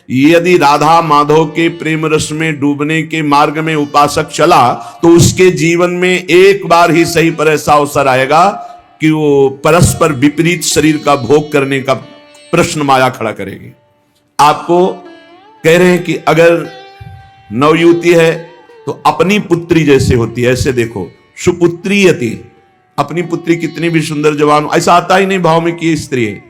यदि राधा माधव के प्रेम रस में डूबने के मार्ग में उपासक चला तो उसके जीवन में एक बार ही सही पर ऐसा अवसर आएगा कि वो परस्पर विपरीत शरीर का भोग करने का प्रश्न माया खड़ा करेगी। आपको कह रहे हैं कि अगर नवयुवती है तो अपनी पुत्री जैसे होती है, ऐसे देखो सुपुत्रीयति, अपनी पुत्री कितनी भी सुंदर जवान, ऐसा आता ही नहीं भाव में कि स्त्री है,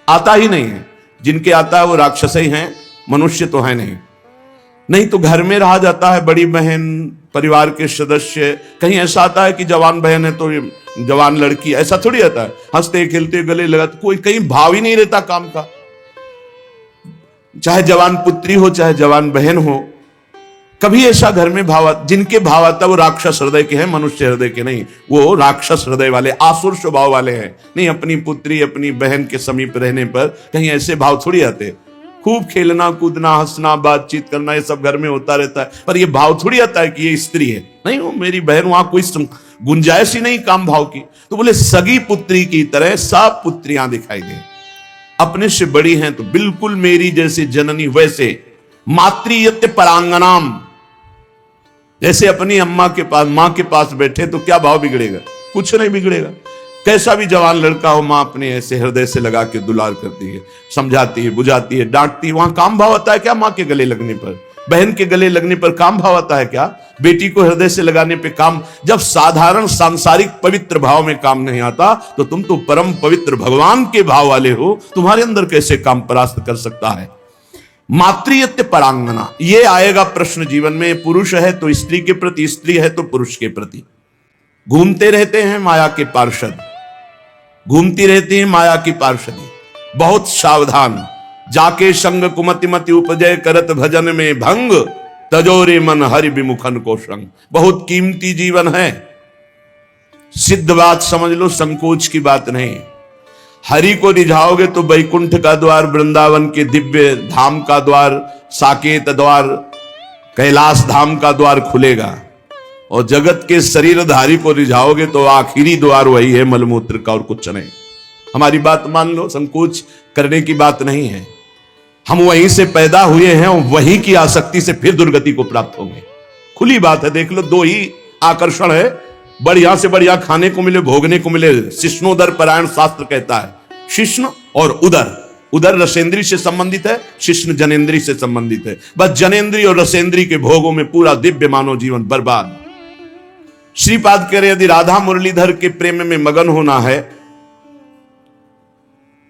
आता ही नहीं है। जिनके आता है वो राक्षस ही हैं, मनुष्य तो है नहीं तो घर में रहा जाता है, बड़ी बहन, परिवार के सदस्य। कहीं ऐसा आता है कि जवान बहन है तो जवान लड़की, ऐसा थोड़ी आता है। हंसते खेलते गले लगाते, कोई कहीं भाव ही नहीं रहता काम का। चाहे जवान पुत्री हो चाहे जवान बहन हो, कभी ऐसा घर में भाव, जिनके भाव आता वो राक्षस हृदय के हैं, मनुष्य हृदय के नहीं। वो राक्षस हृदय वाले, आसुर स्वभाव वाले हैं। नहीं, अपनी पुत्री अपनी बहन के समीप रहने पर कहीं ऐसे भाव थोड़ी आते। खूब खेलना कूदना हंसना बातचीत करना ये सब घर में होता रहता है, पर ये भाव थोड़ी आता है कि ये स्त्री है। नहीं, वो मेरी बहन, वहां कोई गुंजाइश ही नहीं काम भाव की। तो बोले सगी पुत्री की तरह सब पुत्रियां दिखाई दे, अपने से बड़ी हैं तो बिल्कुल मेरी जैसे जननी वैसे। मातृयत्य परांगनाम, जैसे अपनी अम्मा के पास, मां के पास बैठे तो क्या भाव बिगड़ेगा? कुछ नहीं बिगड़ेगा। कैसा भी जवान लड़का हो, मां अपने ऐसे हृदय से लगा के दुलार करती है, समझाती है, बुझाती है, डांटती है। वहां काम भाव आता है क्या? मां के गले लगने पर, बहन के गले लगने पर काम भाव आता है क्या? बेटी को हृदय से लगाने पे काम। जब साधारण सांसारिक पवित्र भाव में काम नहीं आता तो तुम तो परम पवित्र भगवान के भाव वाले हो, तुम्हारे अंदर कैसे काम परास्त कर सकता है? मातृयत्य परांगना, ये आएगा प्रश्न जीवन में। पुरुष है तो स्त्री के प्रति, स्त्री है तो पुरुष के प्रति। घूमते रहते हैं माया के पार्षद, घूमती रहती है माया की पार्षदी। बहुत सावधान, जाके संग कुमति मति उपजय करत भजन में भंग, तजोरे मन हरि विमुखन को संग। बहुत कीमती जीवन है, सिद्ध बात समझ लो, संकोच की बात नहीं। हरि को रिझाओगे तो वैकुंठ का द्वार, वृंदावन के दिव्य धाम का द्वार, साकेत द्वार, कैलाश धाम का द्वार खुलेगा। और जगत के शरीरधारी को रिझाओगे तो आखिरी द्वार वही है, मलमूत्र का, और कुछ नहीं। हमारी बात मान लो, संकोच करने की बात नहीं है। हम वहीं से पैदा हुए हैं और वहीं की आसक्ति से फिर दुर्गति को प्राप्त होंगे। खुली बात है, देख लो, दो ही आकर्षण है, बढ़िया से बढ़िया खाने को मिले, भोगने को मिले। शिष्णोदर परायण शास्त्र कहता है, शिष्ण और उदर। उदर रसेंद्री से संबंधित है, शिष्ण जनेन्द्री से संबंधित है। बस जनेन्द्री और रसेंद्री के भोगों में पूरा दिव्य मानव जीवन बर्बाद। श्रीपाद कह रहे, यदि राधा मुरलीधर के प्रेम में मगन होना है,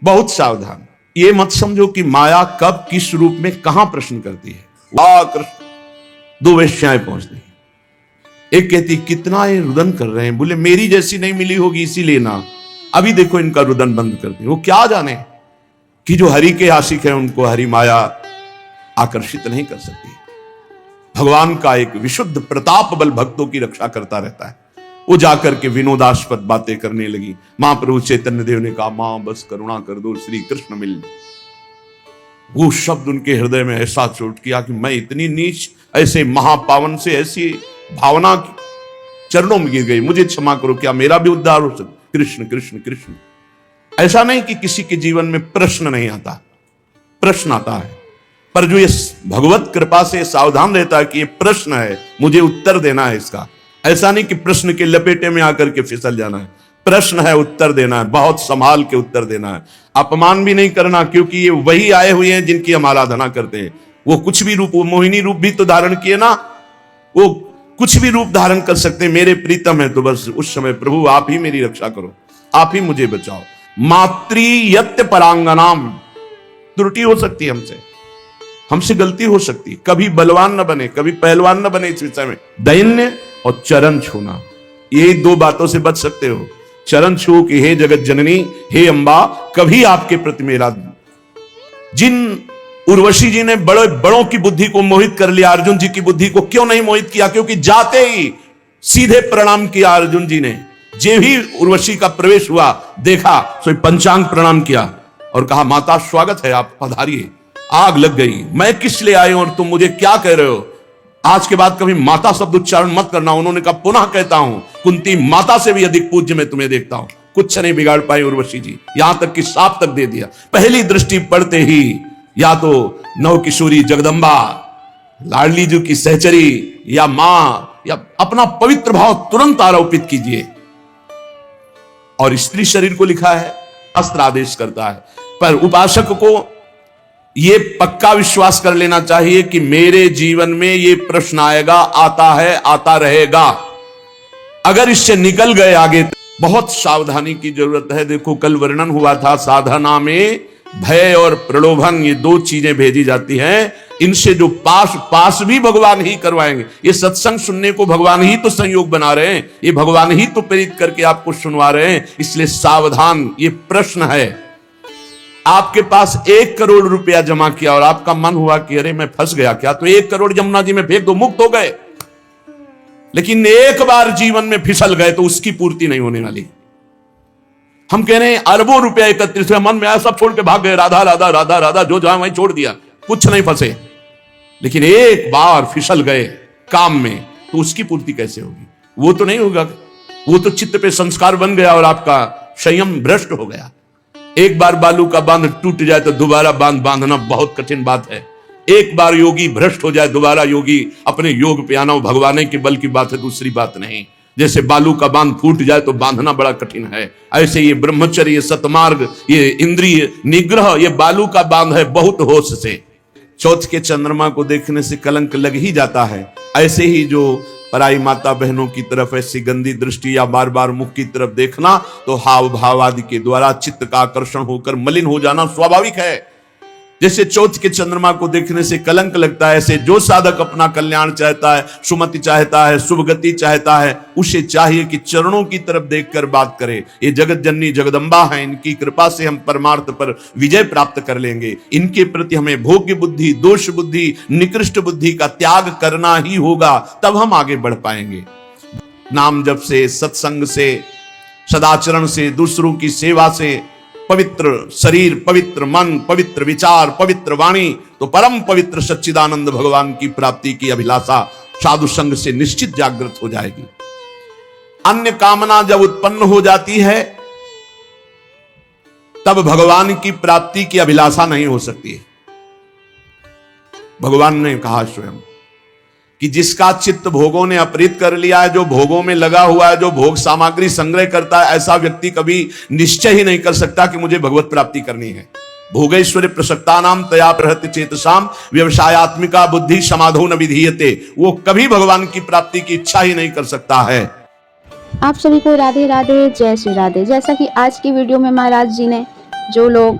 बहुत सावधान। ये मत समझो कि माया कब किस रूप में कहां प्रश्न करती है। वाह कृष्ण, दो वेश्याएं पहुंचती, एक कहती कितना ये रुदन कर रहे हैं, बोले मेरी जैसी नहीं मिली होगी इसीलिए ना, अभी देखो इनका रुदन बंद कर दी। वो क्या जाने कि जो हरि के आशिक है उनको हरि माया आकर्षित नहीं कर सकती। भगवान का एक विशुद्ध प्रताप बल भक्तों की रक्षा करता रहता है। वो जाकर के विनोदास्पद बातें करने लगी। महाप्रभु चैतन्य देव ने कहा, मां बस करुणा कर दो, श्री कृष्ण मिल। वो शब्द उनके हृदय में ऐसा चोट किया कि मैं इतनी नीच, ऐसे महापावन से ऐसी भावना चरणों में गिर गई, मुझे क्षमा करो, क्या मेरा भी उद्धार हो सकता? कृष्ण कृष्ण कृष्ण। ऐसा नहीं कि किसी के जीवन में प्रश्न नहीं आता, प्रश्न आता है, पर जो ये भगवत कृपा से सावधान रहता है कि ये प्रश्न है, मुझे उत्तर देना है इसका। ऐसा नहीं कि प्रश्न के लपेटे में आकर के फिसल जाना है। प्रश्न है, उत्तर देना है, बहुत संभाल के उत्तर देना है। अपमान भी नहीं करना, क्योंकि ये वही आए हुए हैं जिनकी हम आराधना करते हैं। वो कुछ भी रूप, वो मोहिनी रूप भी तो धारण किए ना, वो कुछ भी रूप धारण कर सकते हैं। मेरे प्रीतम है तो बस उस समय प्रभु आप ही मेरी रक्षा करो, आप ही मुझे बचाओ। मातृयत्य परांगनाम, त्रुटि हो सकती है हमसे गलती हो सकती है। कभी बलवान न बने, कभी पहलवान न बने। इस विषय में दैन्य और चरण छूना, ये दो बातों से बच सकते हो। चरण छू कि हे जगत जननी, हे अंबा, कभी आपके प्रति मेरा। जिन उर्वशी जी ने बड़ों की बुद्धि को मोहित कर लिया, अर्जुन जी की बुद्धि को क्यों नहीं मोहित किया? क्योंकि जाते ही सीधे प्रणाम किया अर्जुन जी ने। जे भी उर्वशी का प्रवेश हुआ, देखा तो पंचांग प्रणाम किया और कहा, माता स्वागत है, आप पधारिए। आग लग गई, मैं किस लिए आए और तुम मुझे क्या कह रहे हो? आज के बाद कभी माता शब्द उच्चारण मत करना। उन्होंने कहा, पुनः कहता हूं, कुंती माता से भी अधिक पूज्य मैं तुम्हें देखता हूं। कुछ नहीं बिगाड़ पाई उर्वशी जी, यहां तक कि साप तक दे दिया। पहली दृष्टि पड़ते ही या तो नव किशोरी जगदम्बा, लाडली जी की सहचरी या मां, या अपना पवित्र भाव तुरंत आरोपित कीजिए। और स्त्री शरीर को लिखा है, अस्त्र आदेश करता है, पर उपासक को यह पक्का विश्वास कर लेना चाहिए कि मेरे जीवन में यह प्रश्न आएगा, आता है, आता रहेगा। अगर इससे निकल गए आगे, बहुत सावधानी की जरूरत है। देखो, कल वर्णन हुआ था साधना में भय और प्रलोभन, ये दो चीजें भेजी जाती हैं। इनसे जो पास भी भगवान ही करवाएंगे। ये सत्संग सुनने को भगवान ही तो संयोग बना रहे हैं, ये भगवान ही तो प्रेरित करके आपको सुनवा रहे हैं। इसलिए सावधान। ये प्रश्न है, आपके पास 1 करोड़ रुपया जमा किया और आपका मन हुआ कि अरे मैं फंस गया क्या, तो 1 करोड़ यमुना जी में फेंक दो, मुक्त हो गए। लेकिन एक बार जीवन में फिसल गए तो उसकी पूर्ति नहीं होने वाली। हम कह रहे हैं अरबों रुपया एकत्रित हुआ, मन में आया, सब छोड़ के भाग गए, राधा राधा राधा राधा, जो जहां वहीं छोड़ दिया, कुछ नहीं फंसे। लेकिन एक बार फिसल गए काम में तो उसकी पूर्ति कैसे होगी? वो तो नहीं होगा। वो तो चित्त पे संस्कार बन गया और आपका संयम भ्रष्ट हो गया। एक बार बालू का बांध टूट जाए तो दोबारा बांध बांधना बहुत कठिन बात है। एक बार योगी भ्रष्ट हो जाए, दोबारा योगी अपने योग पे आना भगवान के बल की बात है, दूसरी बात नहीं। जैसे बालू का बांध फूट जाए तो बांधना बड़ा कठिन है, ऐसे ये ब्रह्मचर्य, ये सतमार्ग, ये इंद्रिय निग्रह, ये बालू का बांध है बहुत होश से। चौथ के चंद्रमा को देखने से कलंक लग ही जाता है। ऐसे ही जो पराई माता बहनों की तरफ ऐसी गंदी दृष्टि या बार बार मुख की तरफ देखना, तो हाव भाव आदि के द्वारा चित्त का आकर्षण होकर मलिन हो जाना स्वाभाविक है। जैसे चौथ के चंद्रमा को देखने से कलंक लगता है, ऐसे जो साधक अपना कल्याण चाहता है, सुमति चाहता है, शुभ गति चाहता है, उसे चाहिए कि चरणों की तरफ देखकर बात करे। ये जगत जननी जगदम्बा है, इनकी कृपा से हम परमार्थ पर विजय प्राप्त कर लेंगे। इनके प्रति हमें भोग्य बुद्धि, दोष बुद्धि, निकृष्ट बुद्धि का त्याग करना ही होगा, तब हम आगे बढ़ पाएंगे। नाम जप से, सत्संग से, सदाचरण से, दूसरों की सेवा से पवित्र शरीर, पवित्र मन, पवित्र विचार, पवित्र वाणी, तो परम पवित्र सच्चिदानंद भगवान की प्राप्ति की अभिलाषा साधु संग से निश्चित जागृत हो जाएगी। अन्य कामना जब उत्पन्न हो जाती है तब भगवान की प्राप्ति की अभिलाषा नहीं हो सकती है। भगवान ने कहा स्वयं कि जिसका चित्त भोगों ने अपहृत कर लिया है, जो भोगों में लगा हुआ है, जो भोग सामग्री संग्रह करता है, ऐसा व्यक्ति कभी निश्चय ही नहीं कर सकता कि मुझे भगवत प्राप्ति करनी है। भोगैश्वर्य प्रसक्तानाम तया प्रहृत्य चेतसाम व्यवसायत्मिका बुद्धि समाधो न विधीयते। वो कभी भगवान की प्राप्ति की इच्छा ही नहीं कर सकता है। आप सभी को राधे राधे, जय श्री राधे। जैसा कि आज की वीडियो में महाराज जी ने जो लोग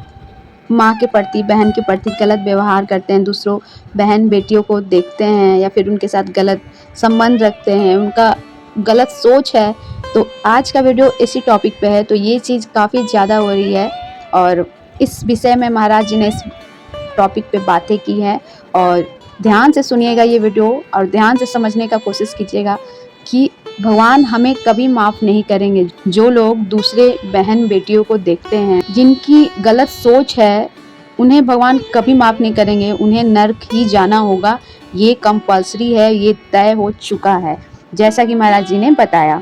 माँ के प्रति, बहन के प्रति गलत व्यवहार करते हैं, दूसरों बहन बेटियों को देखते हैं या फिर उनके साथ गलत संबंध रखते हैं, उनका गलत सोच है, तो आज का वीडियो इसी टॉपिक पे है। तो ये चीज़ काफ़ी ज़्यादा हो रही है और इस विषय में महाराज जी ने इस टॉपिक पे बातें की हैं। और ध्यान से सुनिएगा ये वीडियो और ध्यान से समझने का कोशिश कीजिएगा कि भगवान हमें कभी माफ़ नहीं करेंगे। जो लोग दूसरे बहन बेटियों को देखते हैं, जिनकी गलत सोच है, उन्हें भगवान कभी माफ़ नहीं करेंगे, उन्हें नर्क ही जाना होगा। ये कंपल्सरी है, ये तय हो चुका है, जैसा कि महाराज जी ने बताया।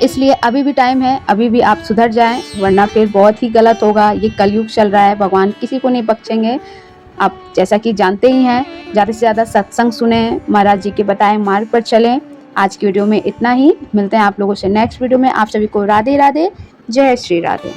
इसलिए अभी भी टाइम है, अभी भी आप सुधर जाएं, वरना फिर बहुत ही गलत होगा। ये कलयुग चल रहा है, भगवान किसी को नहीं बख्शेंगे। आप जैसा कि जानते ही हैं, ज़्यादा से ज़्यादा सत्संग सुने, महाराज जी के बताए मार्ग पर चलें। आज की वीडियो में इतना ही। मिलते हैं आप लोगों से नेक्स्ट वीडियो में। आप सभी को राधे राधे, जय श्री राधे।